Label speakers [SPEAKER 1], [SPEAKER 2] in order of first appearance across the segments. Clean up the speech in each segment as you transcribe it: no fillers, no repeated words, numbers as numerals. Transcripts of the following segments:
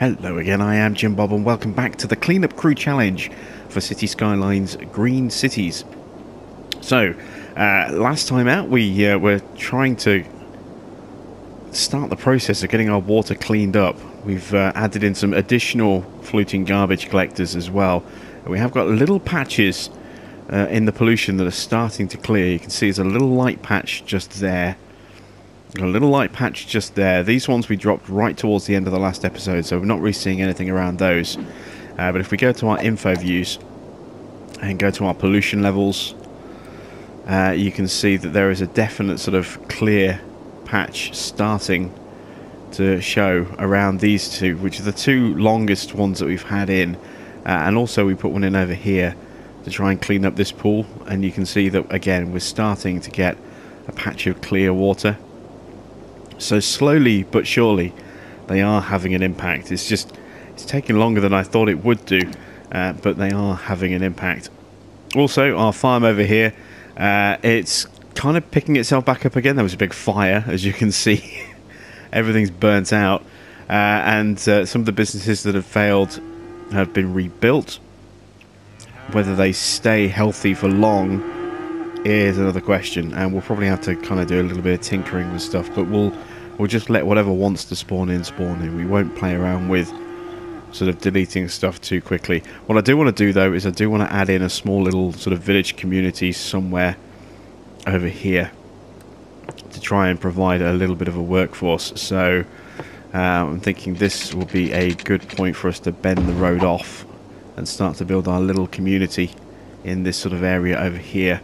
[SPEAKER 1] Hello again, I am Jim Bob and welcome back to the Cleanup Crew Challenge for City Skylines Green Cities. So, last time out we were trying to start the process of getting our water cleaned up. We've added in some additional floating garbage collectors as well. And we have got little patches in the pollution that are starting to clear. You can see there's a little light patch just there. A little light patch just there. These ones we dropped right towards the end of the last episode, so we're not really seeing anything around those. But if we go to our info views and go to our pollution levels, you can see that there is a definite sort of clear patch starting to show around these two, which are the two longest ones that we've had in. And also we put one in over here to try and clean up this pool, and you can see that again we're starting to get a patch of clear water. So slowly but surely they are having an impact. It's taking longer than I thought it would do, but they are having an impact. Also, our farm over here, it's kind of picking itself back up again. There was a big fire, as you can see. Everything's burnt out, and some of the businesses that have failed have been rebuilt. Whether they stay healthy for long is another question, and we'll probably have to kind of do a little bit of tinkering with stuff, but we'll just let whatever wants to spawn in. We won't play around with sort of deleting stuff too quickly. What I do want to do though is I do want to add in a small little sort of village community somewhere over here to try and provide a little bit of a workforce. So I'm thinking this will be a good point for us to bend the road off and start to build our little community in this sort of area over here.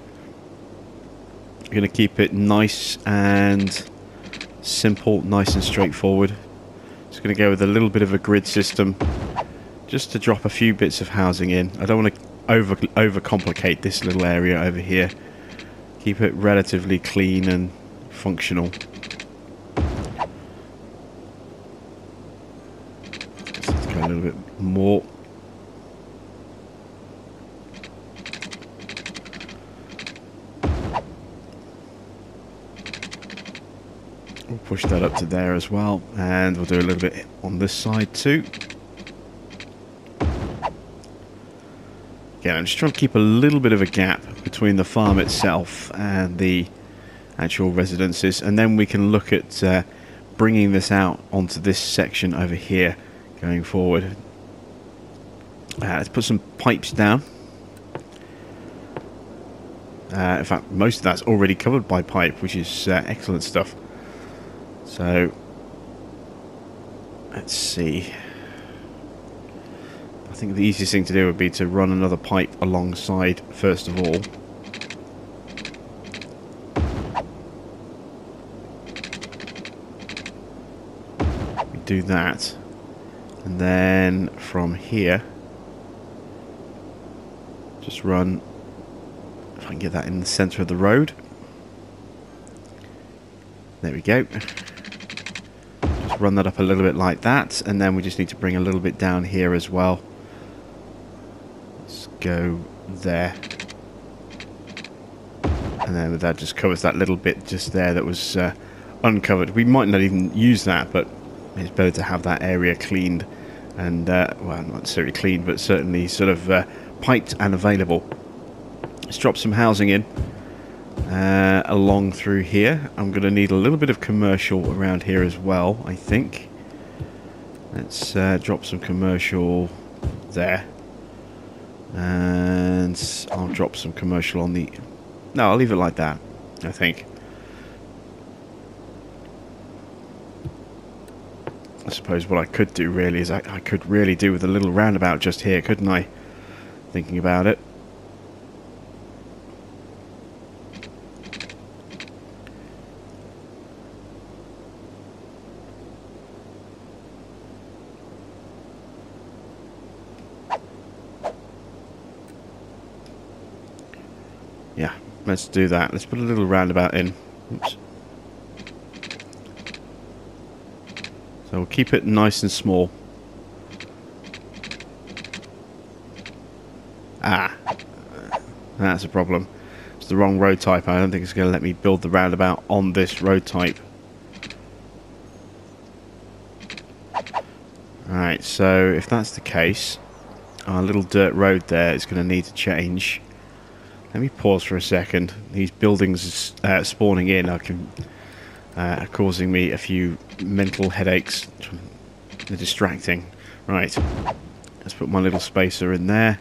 [SPEAKER 1] I'm going to keep it nice and simple, nice and straightforward. Just going to go with a little bit of a grid system just to drop a few bits of housing in. I don't want to overcomplicate this little area over here. Keep it relatively clean and functional. Let's go a little bit more. We'll push that up to there as well, and we'll do a little bit on this side too. Again, I'm just trying to keep a little bit of a gap between the farm itself and the actual residences, and then we can look at bringing this out onto this section over here going forward. Let's put some pipes down. In fact, most of that's already covered by pipe, which is excellent stuff. So, let's see. I think the easiest thing to do would be to run another pipe alongside first of all. We do that. And then from here, just run, if I can get that in the center of the road. There we go. Run that up a little bit like that, and then we just need to bring a little bit down here as well. Let's go there, and then that just covers that little bit just there that was uncovered. We might not even use that, but it's better to have that area cleaned and well, not necessarily cleaned, but certainly sort of piped and available. Let's drop some housing in along through here. I'm going to need a little bit of commercial around here as well, I think. Let's drop some commercial there, and I'll drop some commercial on the... No, I'll leave it like that, I think. I suppose what I could do really is I could really do with a little roundabout just here, couldn't I? Thinking about it. Yeah, let's do that. Let's put a little roundabout in. Oops. So we'll keep it nice and small. Ah, that's a problem. It's the wrong road type. I don't think it's going to let me build the roundabout on this road type. Alright, so if that's the case, our little dirt road there is going to need to change. Let me pause for a second. These buildings spawning in are causing me a few mental headaches. They're distracting. Right, let's put my little spacer in there.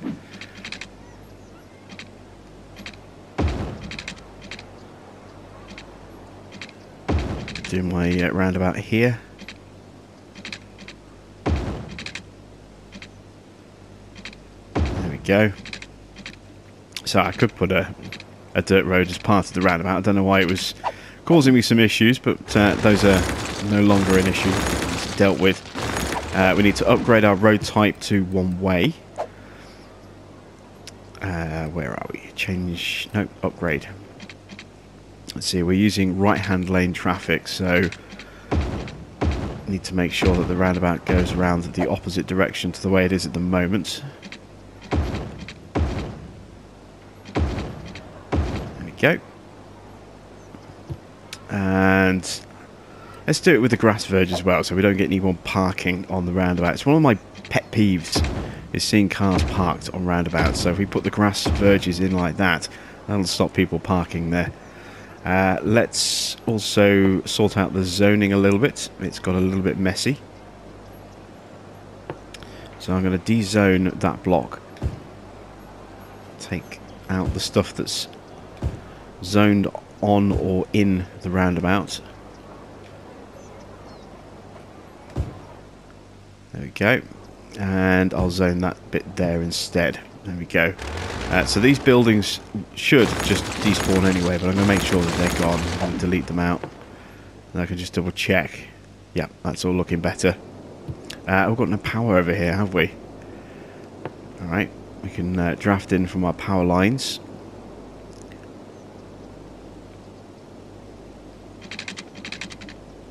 [SPEAKER 1] Do my roundabout here. There we go. So I could put a dirt road as part of the roundabout. I don't know why it was causing me some issues, but those are no longer an issue. It's dealt with. We need to upgrade our road type to one way. Where are we? Change... No, upgrade. Let's see, we're using right-hand lane traffic, so need to make sure that the roundabout goes around the opposite direction to the way it is at the moment. There we go. And let's do it with the grass verge as well, so we don't get anyone parking on the roundabout. It's one of my pet peeves, is seeing cars parked on roundabouts, so if we put the grass verges in like that, that'll stop people parking there. Let's also sort out the zoning a little bit. It's got a little bit messy. So I'm going to de-zone that block. Take out the stuff that's zoned on or in the roundabout. There we go. And I'll zone that bit there instead. There we go. So these buildings should just despawn anyway, but I'm going to make sure that they're gone and delete them out. And I can just double check. Yeah, that's all looking better. We've got no power over here, have we? Alright, we can draft in from our power lines.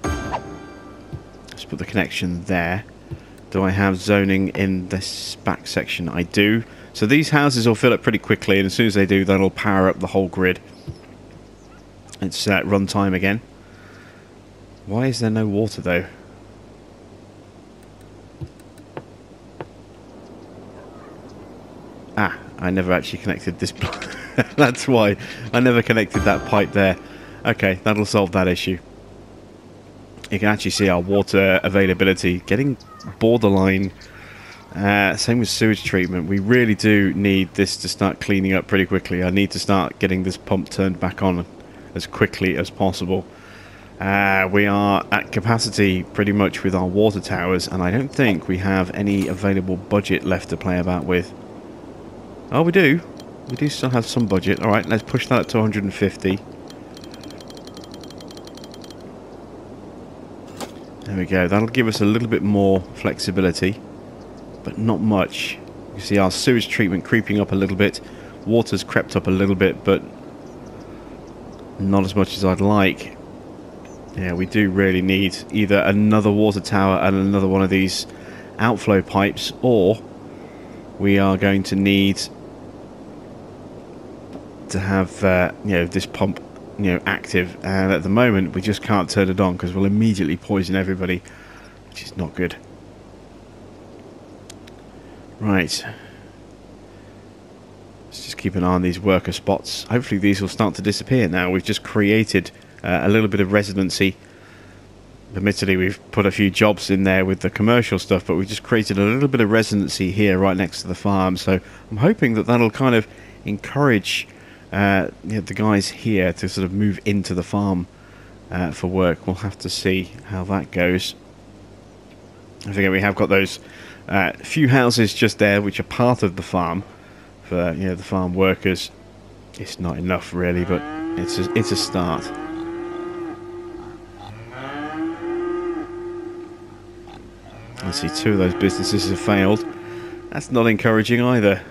[SPEAKER 1] Let's put the connection there. Do I have zoning in this back section? I do. So these houses will fill up pretty quickly, and as soon as they do, that'll power up the whole grid. It's run time again. Why is there no water, though? Ah, I never actually connected this. That's why. I never connected that pipe there. Okay, that'll solve that issue. You can actually see our water availability getting borderline. Same with sewage treatment. We really do need this to start cleaning up pretty quickly. I need to start getting this pump turned back on as quickly as possible. We are at capacity pretty much with our water towers, and I don't think we have any available budget left to play about with. Oh, we do. We do still have some budget. Alright, let's push that up to 150. There we go. That'll give us a little bit more flexibility, but not much. You see our sewage treatment creeping up a little bit. Water's crept up a little bit, but not as much as I'd like. Yeah, we do really need either another water tower and another one of these outflow pipes, or we are going to need to have this pump active, and at the moment we just can't turn it on because we'll immediately poison everybody, which is not good. Right, let's just keep an eye on these worker spots. Hopefully these will start to disappear now. We've just created a little bit of residency. Admittedly, we've put a few jobs in there with the commercial stuff, but we've just created a little bit of residency here right next to the farm, so I'm hoping that that'll kind of encourage the guys here to sort of move into the farm for work. We'll have to see how that goes. I think we have got those few houses just there which are part of the farm for the farm workers. It's not enough really, but it's a start. I see two of those businesses have failed. That's not encouraging either.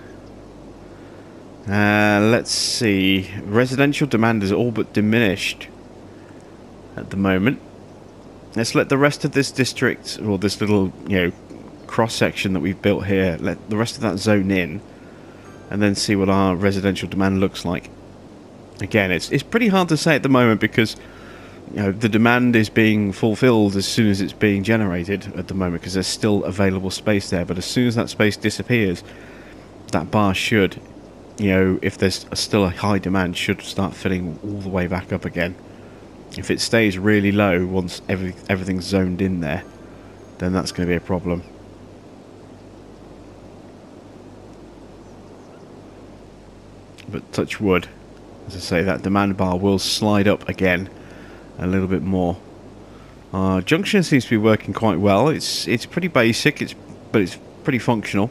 [SPEAKER 1] Let's see. Residential demand is all but diminished at the moment. Let's let the rest of this district, or this little, cross-section that we've built here, let the rest of that zone in, and then see what our residential demand looks like. Again, it's pretty hard to say at the moment because you know, the demand is being fulfilled as soon as it's being generated at the moment, because there's still available space there. But as soon as that space disappears, that bar should, you know, if there's still a high demand, should start filling all the way back up again. If it stays really low once everything's zoned in there, then that's going to be a problem. But touch wood, as I say, that demand bar will slide up again a little bit more. Our junction seems to be working quite well. It's pretty basic, but it's pretty functional.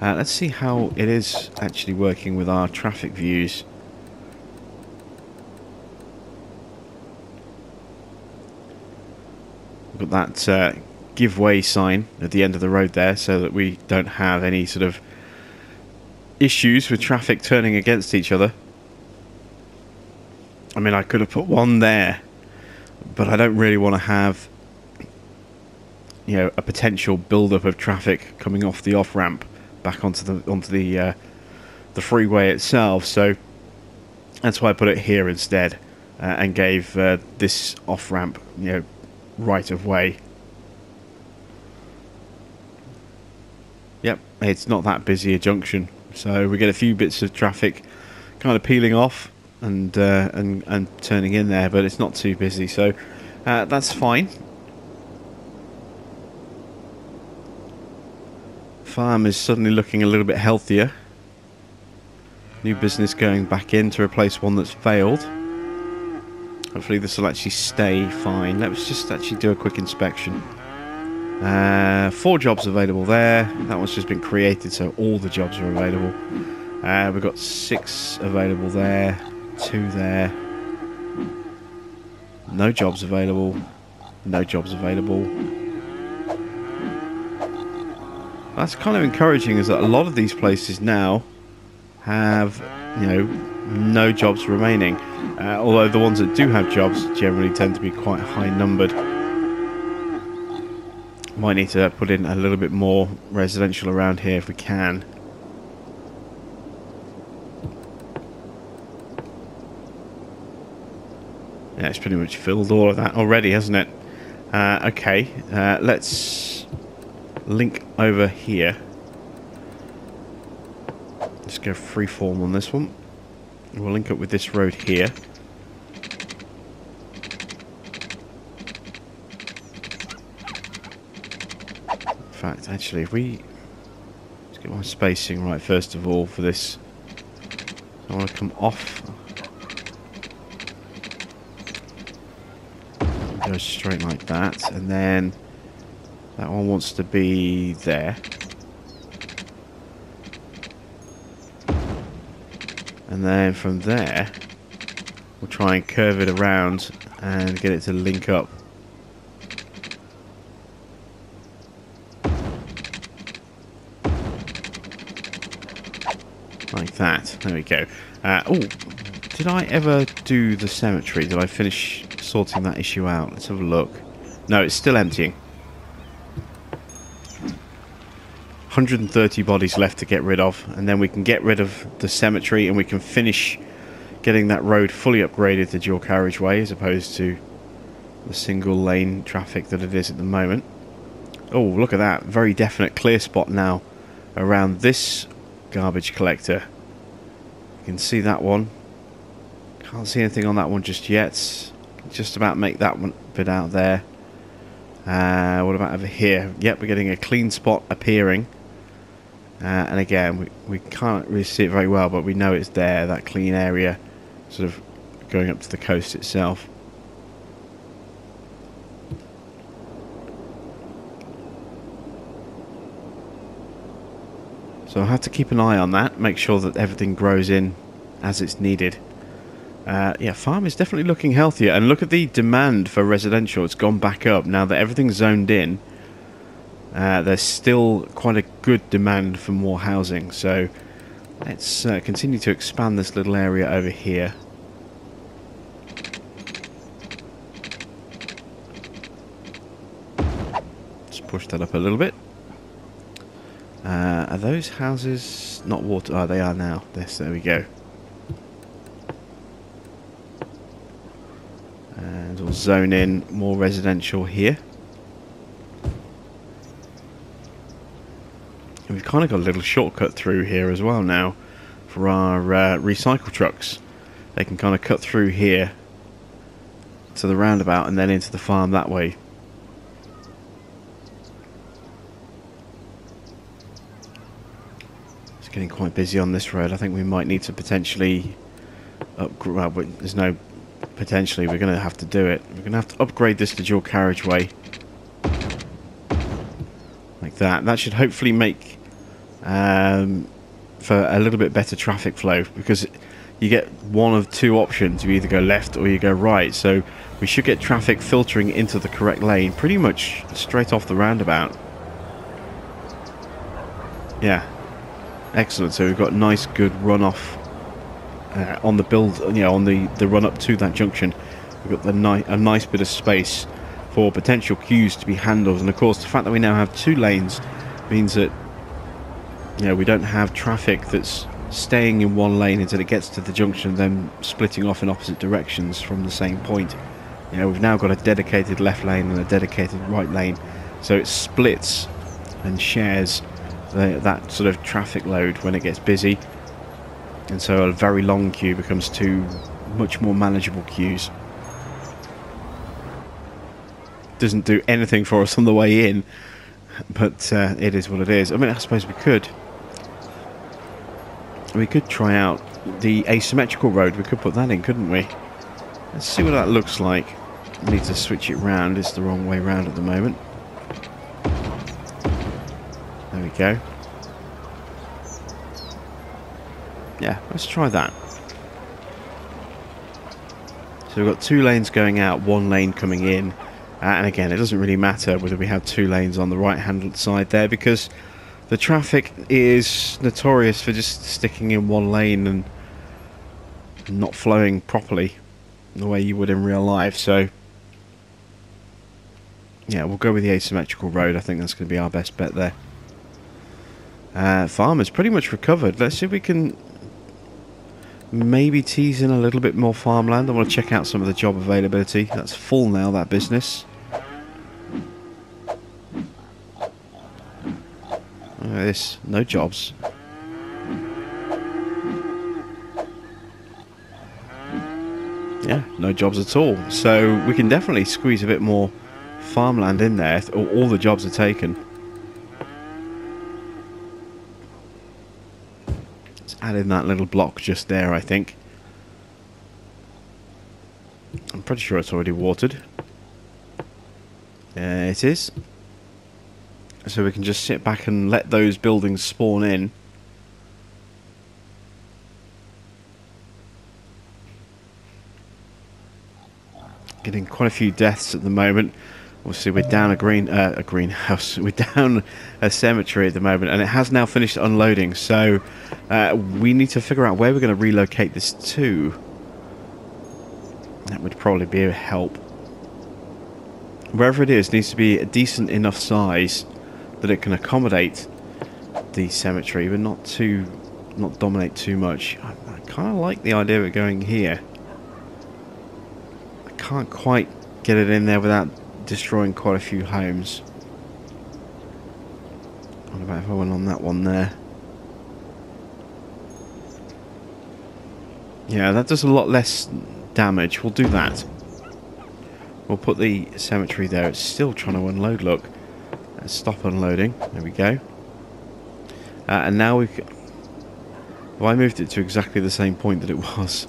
[SPEAKER 1] Let's see how it is actually working with our traffic views. We've got that give way sign at the end of the road there, so that we don't have any sort of issues with traffic turning against each other. I mean, I could have put one there, but I don't really want to have, you know, a potential build-up of traffic coming off the off-ramp back onto the freeway itself. So that's why I put it here instead, and gave this off-ramp, you know, right of way. Yep, it's not that busy a junction, so we get a few bits of traffic kind of peeling off and turning in there, but it's not too busy, so that's fine. Farm is suddenly looking a little bit healthier. New business going back in to replace one that's failed. Hopefully this will actually stay fine. Let's just actually do a quick inspection. 4 jobs available there. That one's just been created, so all the jobs are available. We've got 6 available there, 2 there. No jobs available. No jobs available. That's kind of encouraging, is that a lot of these places now have, you know, no jobs remaining. Although the ones that do have jobs generally tend to be quite high numbered. Might need to put in a little bit more residential around here if we can. Yeah, it's pretty much filled all of that already, hasn't it? Okay, let's link over here. Let's go freeform on this one. We'll link up with this road here. In fact, actually, if we... Let's get my spacing right first of all for this. I want to come off. Go straight like that, and then that one wants to be there. And then from there, we'll try and curve it around and get it to link up. Like that. There we go. Oh, did I ever do the cemetery? Did I finish sorting that issue out? Let's have a look. No, it's still emptying. 130 bodies left to get rid of, and then we can get rid of the cemetery and we can finish getting that road fully upgraded to dual carriageway as opposed to the single lane traffic that it is at the moment. Oh, look at that. Very definite clear spot now around this garbage collector. You can see that one. Can't see anything on that one just yet. Just about make that one bit out there. What about over here? Yep, we're getting a clean spot appearing. And again, we can't really see it very well, but we know it's there, that clean area sort of going up to the coast itself. So I'll have to keep an eye on that, make sure that everything grows in as it's needed. Yeah, farm is definitely looking healthier, and look at the demand for residential. It's gone back up now that everything's zoned in. There's still quite a good demand for more housing, so let's continue to expand this little area over here. Just push that up a little bit. Are those houses not water? Oh, they are now. Yes, there we go. And we'll zone in more residential here. And we've kind of got a little shortcut through here as well now for our recycle trucks. They can kind of cut through here to the roundabout and then into the farm that way. It's getting quite busy on this road. I think we might need to potentially upgrade. Well, there's no potentially. We're going to have to do it. We're going to have to upgrade this to dual carriageway like that. That should hopefully make for a little bit better traffic flow, because you get one of two options. You either go left or you go right. So we should get traffic filtering into the correct lane pretty much straight off the roundabout. Yeah, excellent. So we've got nice good runoff on the build, you know, on the run up to that junction. We've got a nice bit of space for potential queues to be handled, and of course the fact that we now have 2 lanes means that, you know, we don't have traffic that's staying in one lane until it gets to the junction, then splitting off in opposite directions from the same point. You know, we've now got a dedicated left lane and a dedicated right lane, so it splits and shares that sort of traffic load when it gets busy, and so a very long queue becomes 2 much more manageable queues. Doesn't do anything for us on the way in, but it is what it is. I mean, I suppose we could try out the asymmetrical road. We could put that in, couldn't we? Let's see what that looks like. We need to switch it round. It's the wrong way round at the moment. There we go. Yeah, let's try that. So we've got 2 lanes going out, 1 lane coming in. And again, it doesn't really matter whether we have 2 lanes on the right-hand side there, because the traffic is notorious for just sticking in 1 lane and not flowing properly the way you would in real life. So yeah, we'll go with the asymmetrical road. I think that's going to be our best bet there. Farmer's pretty much recovered. Let's see if we can maybe tease in a little bit more farmland. I want to check out some of the job availability. That's full now, that business. This, no jobs. Yeah, no jobs at all. So we can definitely squeeze a bit more farmland in there. All the jobs are taken. Let's add in that little block just there, I think. I'm pretty sure it's already watered. It is. So we can just sit back and let those buildings spawn in. Getting quite a few deaths at the moment. Obviously we're down a greenhouse. We're down a cemetery at the moment, and it has now finished unloading. So we need to figure out where we're going to relocate this to. That would probably be a help. Wherever it is needs to be a decent enough size that it can accommodate the cemetery, but not dominate too much. I kind of like the idea of it going here. I can't quite get it in there without destroying quite a few homes. What about if I went on that one there? Yeah, that does a lot less damage. We'll do that. We'll put the cemetery there. It's still trying to unload, look. Let's stop unloading. There we go. And now we've... Well, I moved it to exactly the same point that it was.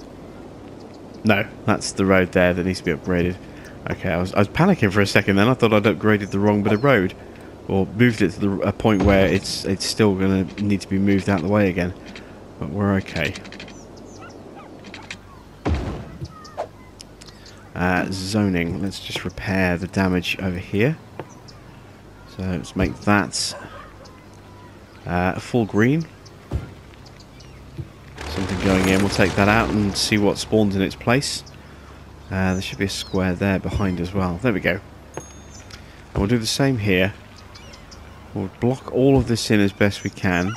[SPEAKER 1] No, that's the road there that needs to be upgraded. Okay, I was panicking for a second then. I thought I'd upgraded the wrong bit of road. Or moved it to a point where it's still going to need to be moved out of the way again. But we're okay. Zoning. Let's just repair the damage over here. So let's make that a full green. Something going in. We'll take that out and see what spawns in its place. There should be a square there behind as well. There we go. And we'll do the same here. We'll block all of this in as best we can.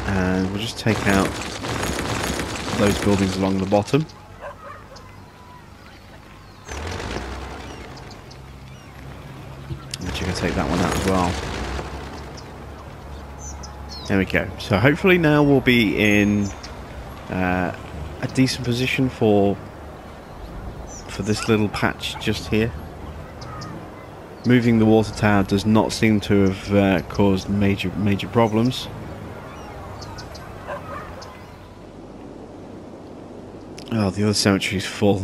[SPEAKER 1] And we'll just take out those buildings along the bottom. I'm actually going to take that one out as well. There we go. So hopefully now we'll be in a decent position for this little patch just here. Moving the water tower does not seem to have caused major problems. Oh, the other cemetery's full.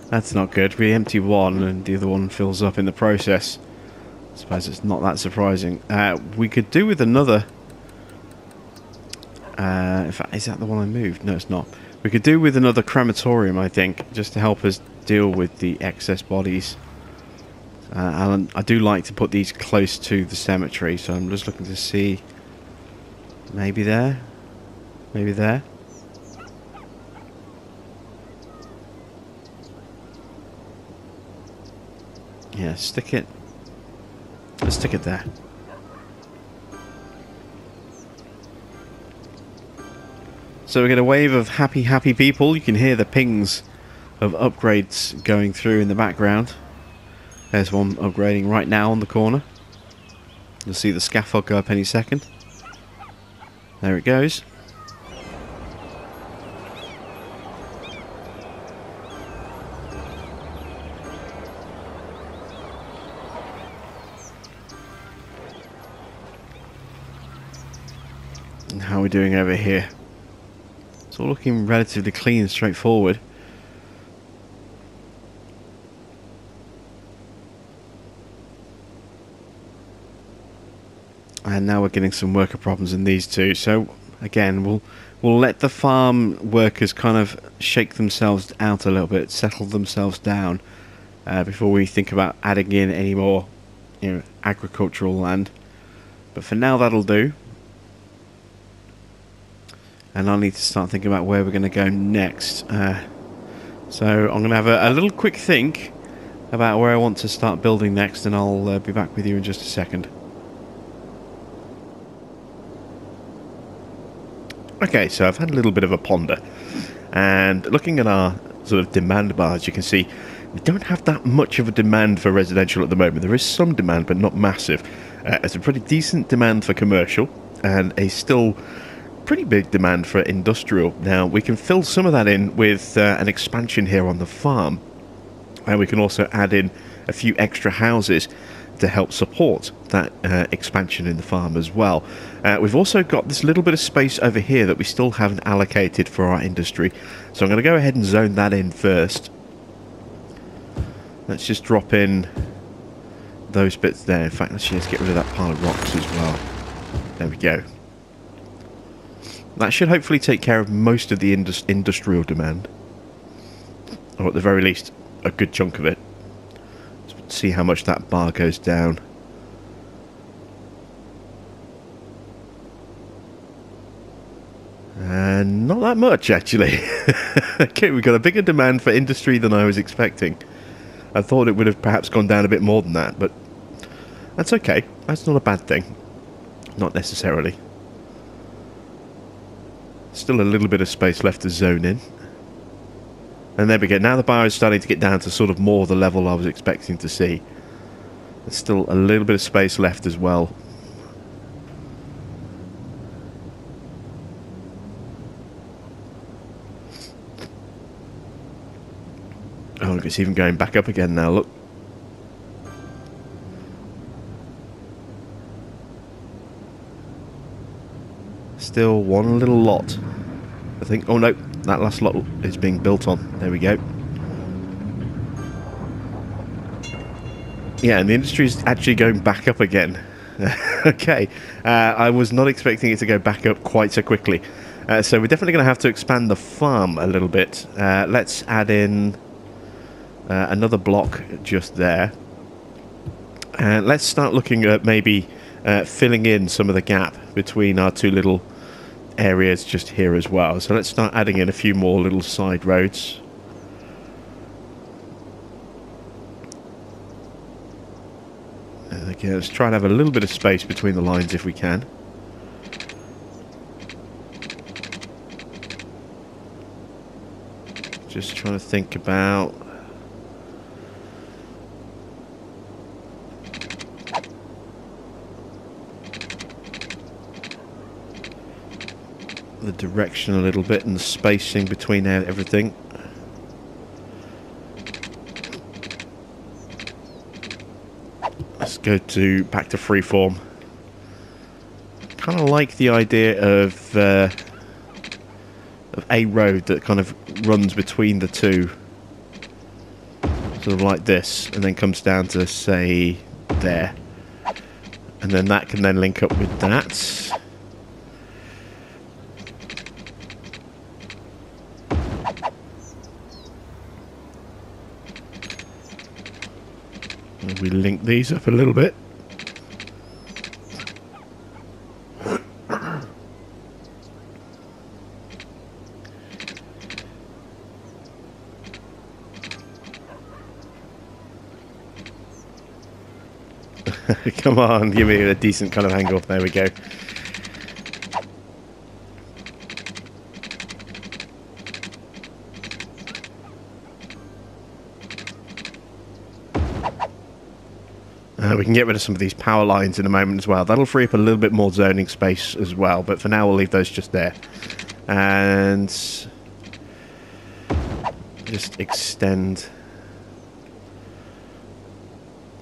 [SPEAKER 1] That's not good. We empty one and the other one fills up in the process. I suppose it's not that surprising. We could do with another... in fact, is that the one I moved? No, it's not. We could do with another crematorium, I think, just to help us deal with the excess bodies. And I do like to put these close to the cemetery, so I'm just looking to see... Maybe there? Maybe there? Yeah, stick it. Let's stick it there. So we get a wave of happy people. You can hear the pings of upgrades going through in the background. There's one upgrading right now on the corner. You'll see the scaffold go up any second. There it goes. And how are we doing over here? It's all looking relatively clean and straightforward. And now we're getting some worker problems in these two. So again, we'll let the farm workers kind of shake themselves out a little bit, settle themselves down before we think about adding in any more, agricultural land. But for now, that'll do. And I need to start thinking about where we're going to go next. So I'm going to have a little quick think about where I want to start building next, and I'll be back with you in just a second. Okay, so I've had a little bit of a ponder, and looking at our sort of demand bars, you can see we don't have that much of a demand for residential at the moment. There is some demand, but not massive. It's a pretty decent demand for commercial, and a still pretty big demand for industrial. Now, we can fill some of that in with an expansion here on the farm, and we can also add in a few extra houses to help support that expansion in the farm as well. We've also got this little bit of space over here that we still haven't allocated for our industry, so I'm going to go ahead and zone that in first. Let's just drop in those bits there. In fact, let's just get rid of that pile of rocks as well. There we go. That should hopefully take care of most of the industrial demand, or at the very least a good chunk of it. Let's see how much that bar goes down. And not that much, actually. Okay, we've got a bigger demand for industry than I was expecting. I thought it would have perhaps gone down a bit more than that, but that's okay. That's not a bad thing. Not necessarily. Still a little bit of space left to zone in. And there we go. Now the bar is starting to get down to sort of more the level I was expecting to see. There's still a little bit of space left as well. Oh, look, it's even going back up again now, look. Still one little lot, I think. Oh no, that last lot is being built on. There we go. Yeah, and the industry is actually going back up again. Okay, I was not expecting it to go back up quite so quickly. So we're definitely going to have to expand the farm a little bit. Let's add in another block just there. And let's start looking at maybe filling in some of the gap between our two little areas just here as well. So let's start adding in a few more little side roads. Okay, let's try and have a little bit of space between the lines if we can. Just trying to think about the direction a little bit and the spacing between everything. Let's go back to freeform. Kind of like the idea of a road that kind of runs between the two, sort of like this, and then comes down to, say, there, and then that can then link up with that. And we link these up a little bit. Come on, give me a decent kind of angle. There we go. We can get rid of some of these power lines in a moment as well. That'll free up a little bit more zoning space as well, but for now we'll leave those just there. And just extend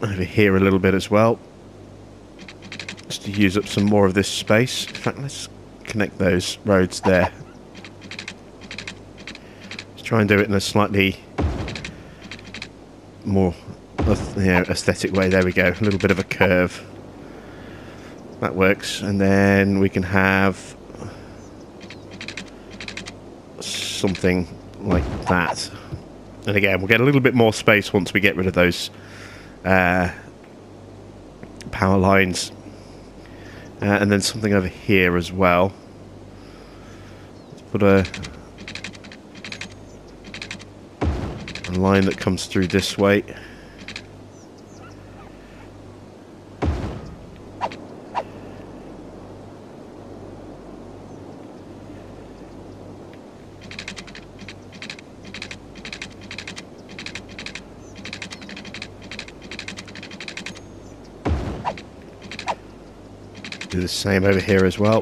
[SPEAKER 1] over here a little bit as well, just to use up some more of this space. In fact, let's connect those roads there. Let's try and do it in a slightly more aesthetic way. There we go, a little bit of a curve. That works, and then we can have something like that. And again, we'll get a little bit more space once we get rid of those power lines, and then something over here as well. Let's put a line that comes through this way. Do the same over here as well.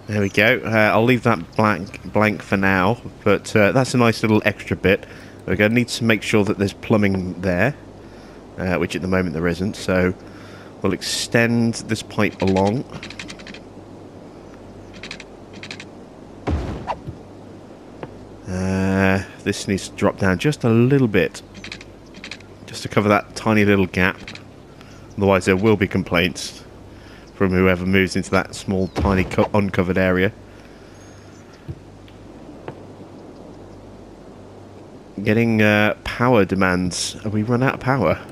[SPEAKER 1] There we go. I'll leave that blank for now, but that's a nice little extra bit. We're going to need to make sure that there's plumbing there, which at the moment there isn't, so we'll extend this pipe along. This needs to drop down just a little bit, just to cover that tiny little gap. Otherwise there will be complaints from whoever moves into that small, tiny, uncovered area. Getting power demands. Have we run out of power?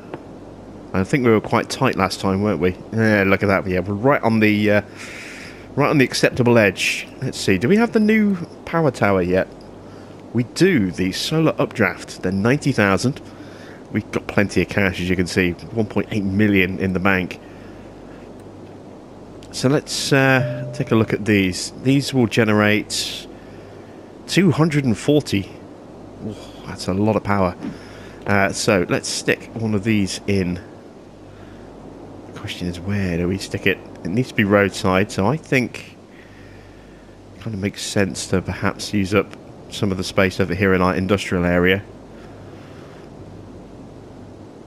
[SPEAKER 1] I think we were quite tight last time, weren't we? Yeah, look at that. Yeah, we're right on the acceptable edge. Let's see. Do we have the new power tower yet? We do. The solar updraft. They're 90,000. We've got plenty of cash, as you can see. 1.8 million in the bank. So let's take a look at these. These will generate 240. Oh, that's a lot of power. So let's stick one of these in. The question is, where do we stick it? It needs to be roadside, so I think it kind of makes sense to perhaps use up some of the space over here in our industrial area.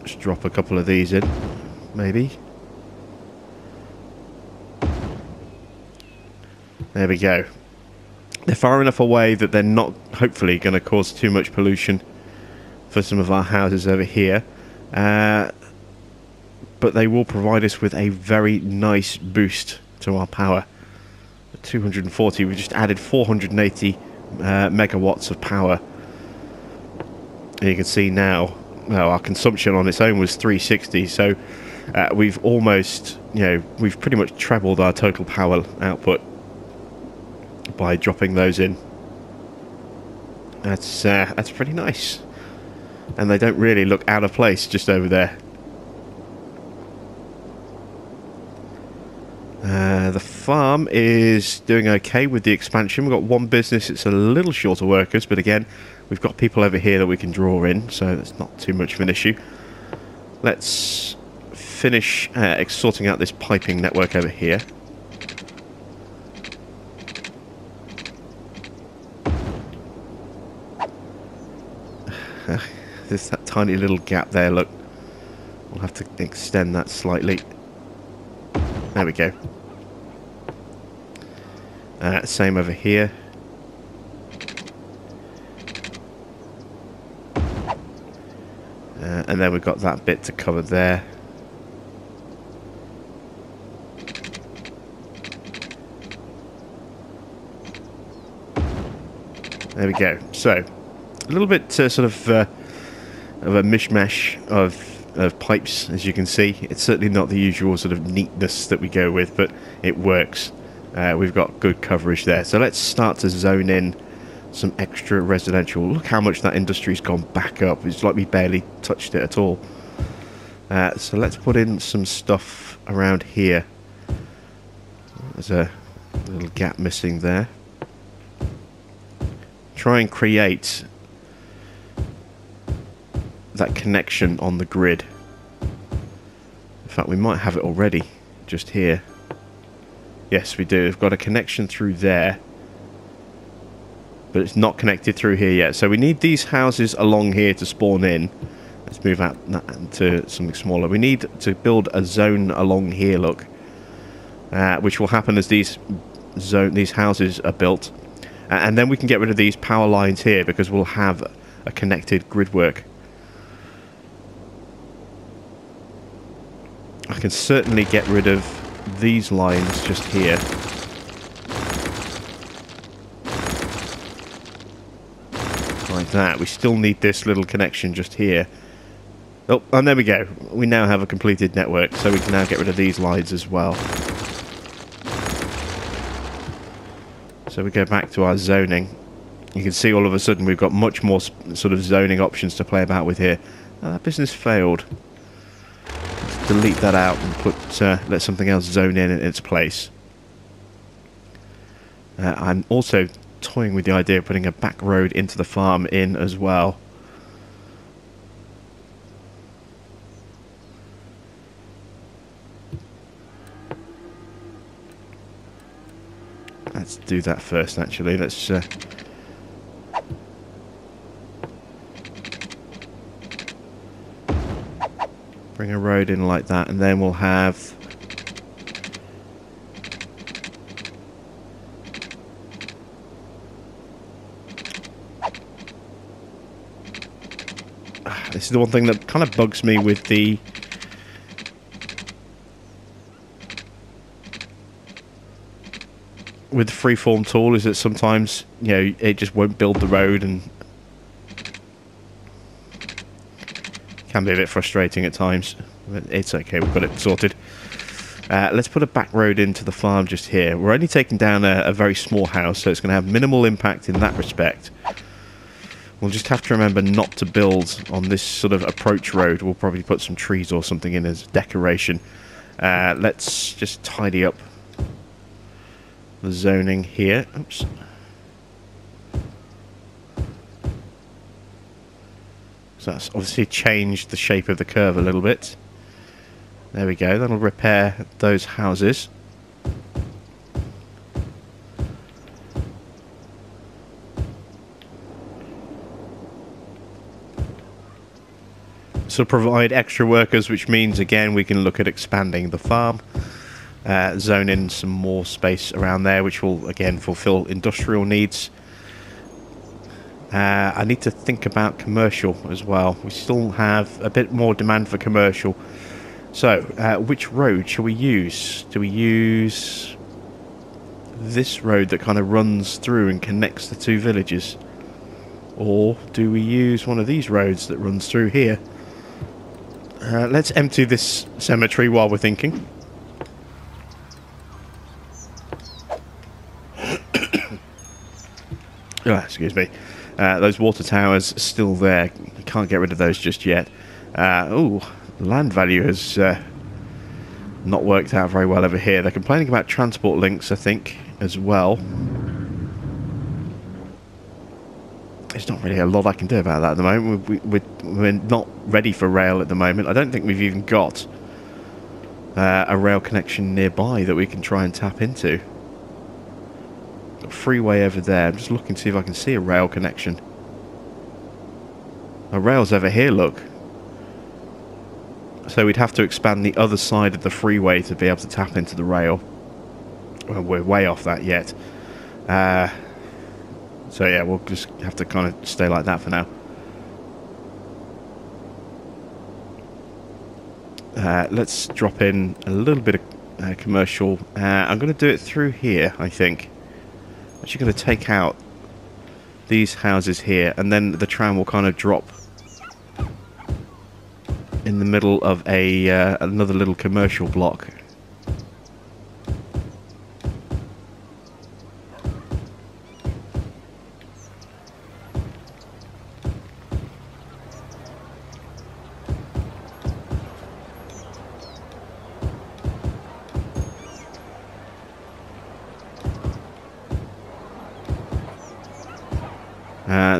[SPEAKER 1] Just drop a couple of these in, maybe. There we go. They're far enough away that they're not, hopefully, going to cause too much pollution for some of our houses over here. But they will provide us with a very nice boost to our power. At 240, we just added 480 megawatts of power. And you can see now, well, our consumption on its own was 360, so we've almost, we've pretty much trebled our total power output by dropping those in. That's pretty nice. and they don't really look out of place just over there. The farm is doing okay with the expansion. We've got one business, it's a little short of workers, but again, we've got people over here that we can draw in, so that's not too much of an issue. Let's finish sorting out this piping network over here. There's that tiny little gap there, look. We'll have to extend that slightly. There we go. Same over here. And then we've got that bit to cover there. There we go. So, a little bit sort of a mishmash of pipes, as you can see. It's certainly not the usual sort of neatness that we go with, but it works. We've got good coverage there. So let's start to zone in some extra residential. Look how much that industry's gone back up. It's like we barely touched it at all. So let's put in some stuff around here. There's a little gap missing there. Try and create that connection on the grid. In fact, we might have it already just here. Yes, we do. We've got a connection through there, but it's not connected through here yet. So we need these houses along here to spawn in. Let's move out to something smaller. We need to build a zone along here, look, which will happen as these houses are built. And then we can get rid of these power lines here because we'll have a connected grid work. I can certainly get rid of these lines just here. Like that. We still need this little connection just here. Oh, and there we go. We now have a completed network, so we can now get rid of these lines as well. So we go back to our zoning. You can see all of a sudden we've got much more sort of zoning options to play about with here. Oh, that business failed. Let's delete that out and put let something else zone in its place. I'm also toying with the idea of putting a back road into the farm in as well. Let's do that first, actually. Let's bring a road in like that, and then we'll have this is the one thing that kind of bugs me with the freeform tool, is that sometimes, you know, it just won't build the road, and can be a bit frustrating at times. But it's okay, we've got it sorted. Let's put a back road into the farm just here. We're only taking down a very small house, so it's going to have minimal impact in that respect. We'll just have to remember not to build on this sort of approach road. We'll probably put some trees or something in as decoration. Let's just tidy up the zoning here. Oops. So that's obviously changed the shape of the curve a little bit. There we go. That'll repair those houses. So provide extra workers, which means again we can look at expanding the farm. Zone in some more space around there, which will again fulfill industrial needs. I need to think about commercial as well. We still have a bit more demand for commercial. So, which road shall we use? Do we use this road that kind of runs through and connects the two villages? Or do we use one of these roads that runs through here? Let's empty this cemetery while we're thinking. Oh, excuse me. Those water towers are still there. can't get rid of those just yet. Oh, land value has not worked out very well over here. They're complaining about transport links, I think, as well. There's not really a lot I can do about that at the moment. We're not ready for rail at the moment. I don't think we've even got a rail connection nearby that we can try and tap into. Got a freeway over there. I'm just looking to see if I can see a rail connection. A rail's over here, look. So we'd have to expand the other side of the freeway to be able to tap into the rail. Well, we're way off that yet. So yeah, we'll just have to kind of stay like that for now. Let's drop in a little bit of commercial. I'm going to do it through here, I think. Actually going to take out these houses here, and then the tram will kind of drop in the middle of another little commercial block.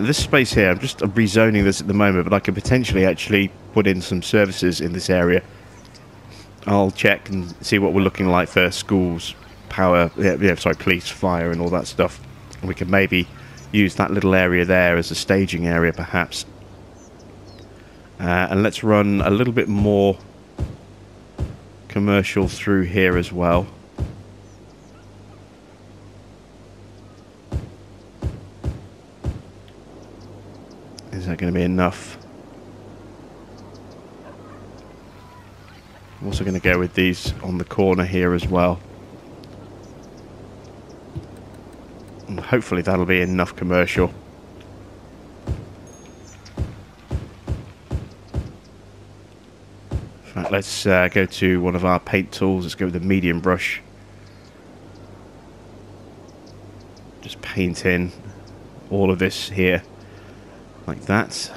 [SPEAKER 1] This space here, I'm rezoning this at the moment, but I could potentially actually put in some services in this area. I'll check and see what we're looking like for schools, power, police, fire and all that stuff. We could maybe use that little area there as a staging area perhaps. And let's run a little bit more commercial through here as well. Is that going to be enough? I'm also going to go with these on the corner here as well. And hopefully that'll be enough commercial. In fact, let's go to one of our paint tools. Let's go with the medium brush. Just paint in all of this here. Like that.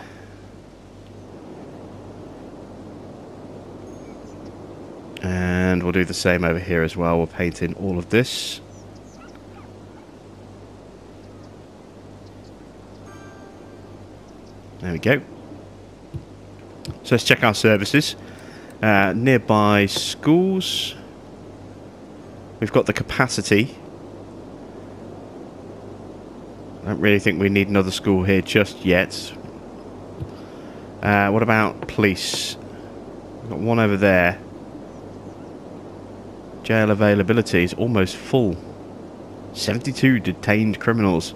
[SPEAKER 1] And we'll do the same over here as well. We'll paint in all of this. There we go. So let's check our services. Nearby schools. We've got the capacity. I don't really think we need another school here just yet. What about police? We've got one over there. Jail availability is almost full. 72 detained criminals.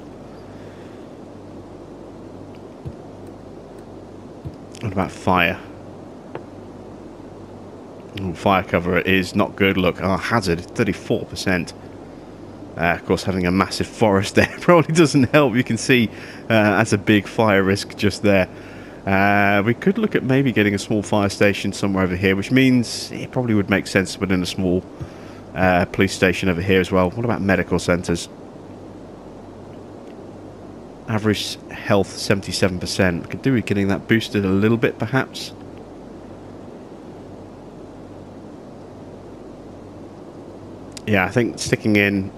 [SPEAKER 1] What about fire? Ooh, fire cover is not good. Look, our hazard 34%. Of course, having a massive forest there probably doesn't help. You can see that's a big fire risk just there. We could look at maybe getting a small fire station somewhere over here, which means it probably would make sense to put in a small police station over here as well. What about medical centres? Average health 77%. Could do with getting that boosted a little bit, perhaps. Yeah, I think sticking in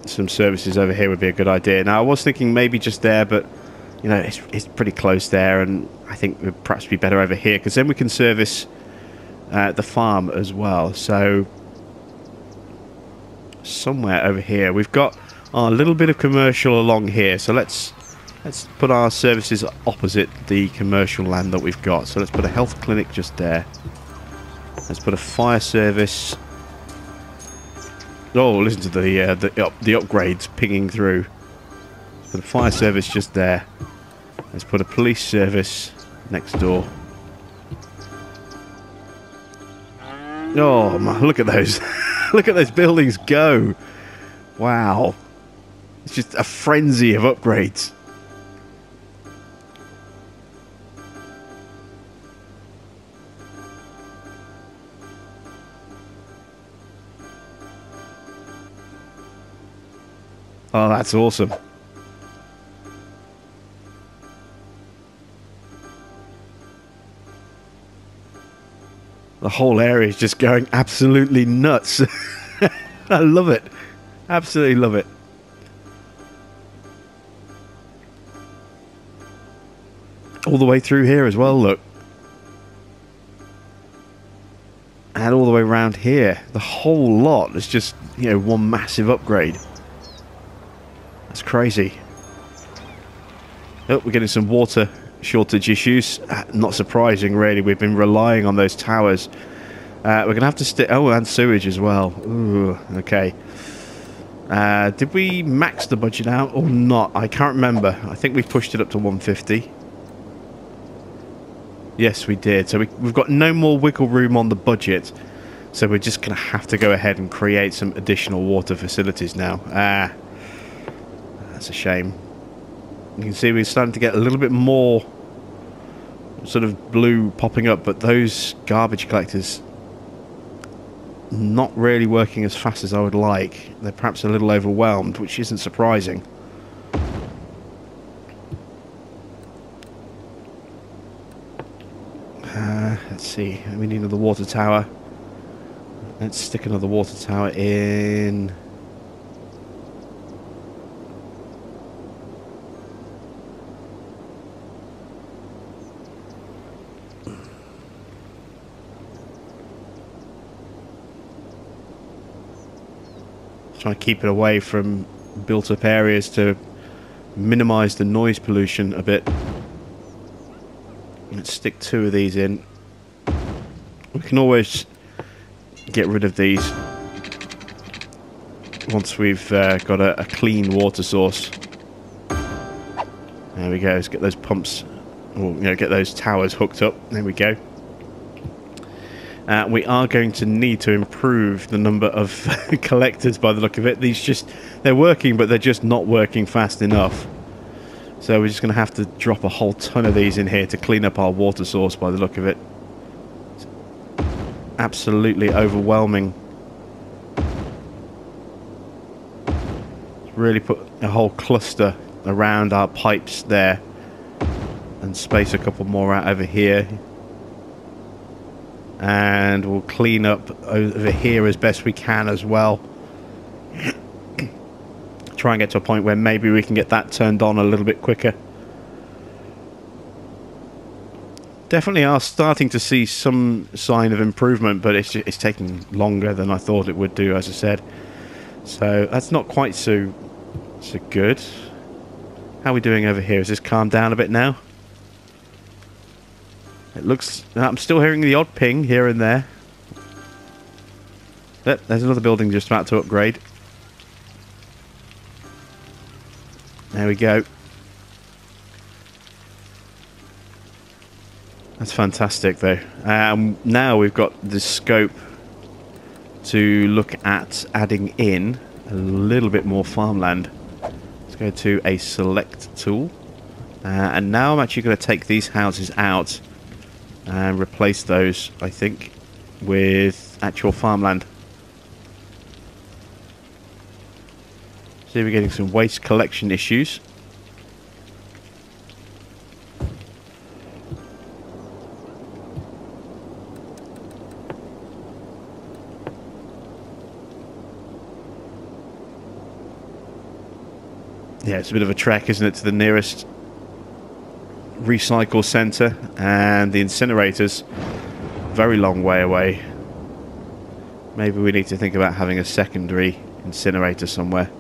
[SPEAKER 1] some services over here would be a good idea. Now, I was thinking maybe just there, but you know, it's pretty close there, and I think it would perhaps be better over here, because then we can service the farm as well. So somewhere over here we've got our little bit of commercial along here, so let's put our services opposite the commercial land that we've got. So let's put a health clinic just there. Let's put a fire service. Oh, listen to the upgrades pinging through. Let's put a fire service just there. Let's put a police service next door. Oh man, look at those! Look at those buildings go! Wow, it's just a frenzy of upgrades. Oh, that's awesome. The whole area is just going absolutely nuts. I love it. Absolutely love it. All the way through here as well, look. And all the way around here. The whole lot is just, you know, one massive upgrade. That's crazy. Oh, we're getting some water shortage issues. Not surprising, really. We've been relying on those towers. We're going to have to stick... Oh, and sewage as well. Ooh, okay. Did we max the budget out or not? I can't remember. I think we pushed it up to 150. Yes, we did. So we've got no more wiggle room on the budget. So we're just going to have to go ahead and create some additional water facilities now. That's a shame. You can see we're starting to get a little bit more sort of blue popping up, but those garbage collectors not really working as fast as I would like. They're perhaps a little overwhelmed, which isn't surprising. Let's see, we need another water tower. Let's stick another water tower in. Try and keep it away from built up areas to minimize the noise pollution a bit. Let's stick 2 of these in. We can always get rid of these once we've got a clean water source. There we go. Let's get those pumps, or get those towers hooked up. There we go. We are going to need to improve the number of collectors by the look of it. They're working, but they're just not working fast enough. So we're just going to have to drop a whole ton of these in here to clean up our water source by the look of it. It's absolutely overwhelming. Really put a whole cluster around our pipes there. And space a couple more out over here. And we'll clean up over here as best we can as well. Try and get to a point where maybe we can get that turned on a little bit quicker. Definitely are starting to see some sign of improvement, but it's taking longer than I thought it would do, as I said. So that's not quite so good. How are we doing over here? Has this calmed down a bit now? It looks... I'm still hearing the odd ping here and there. Yep, there's another building just about to upgrade. There we go. That's fantastic, though. Now we've got the scope to look at adding in a little bit more farmland. Let's go to a select tool. And now I'm actually going to take these houses out and replace those, I think, with actual farmland. See, we're getting some waste collection issues. Yeah, it's a bit of a trek, isn't it, to the nearest recycle centre, and the incinerators very long way away. Maybe we need to think about having a secondary incinerator somewhere.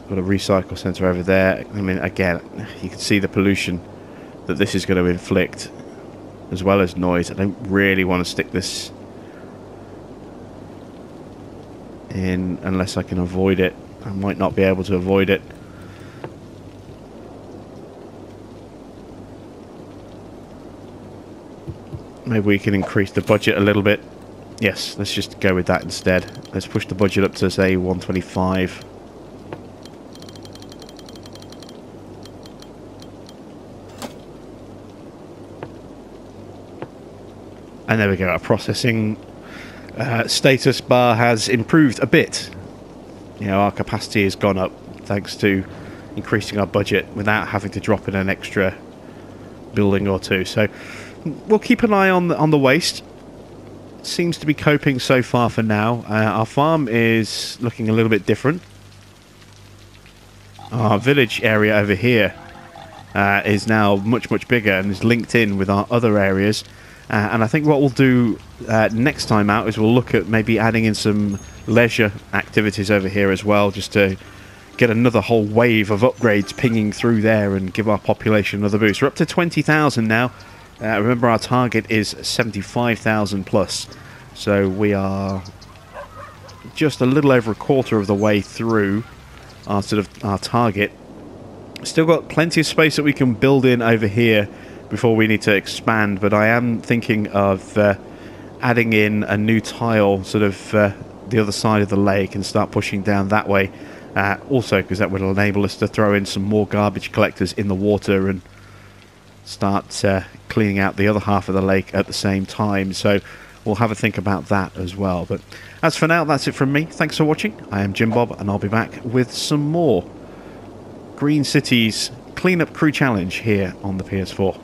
[SPEAKER 1] Got a recycle centre over there. I mean, again, you can see the pollution that this is going to inflict, as well as noise. I don't really want to stick this in unless I can avoid it. I might not be able to avoid it. Maybe we can increase the budget a little bit. Yes, let's just go with that instead. Let's push the budget up to, say, 125. And there we go. Our processing status bar has improved a bit. You know, our capacity has gone up thanks to increasing our budget without having to drop in an extra building or two. So we'll keep an eye on the waste. Seems to be coping so far for now. Our farm is looking a little bit different. Our village area over here is now much bigger and is linked in with our other areas. And I think what we'll do next time out is we'll look at maybe adding in some leisure activities over here as well, just to get another whole wave of upgrades pinging through there and give our population another boost. We're up to 20,000 now. Remember, our target is 75,000 plus, so we are just a little over a quarter of the way through our target. Still got plenty of space that we can build in over here before we need to expand, but I am thinking of adding in a new tile the other side of the lake and start pushing down that way. Also, because that would enable us to throw in some more garbage collectors in the water and start cleaning out the other half of the lake at the same time. So we'll have a think about that as well. But as for now, that's it from me. Thanks for watching. I am Jim Bob, and I'll be back with some more Green Cities Cleanup Crew Challenge here on the PS4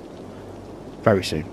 [SPEAKER 1] very soon.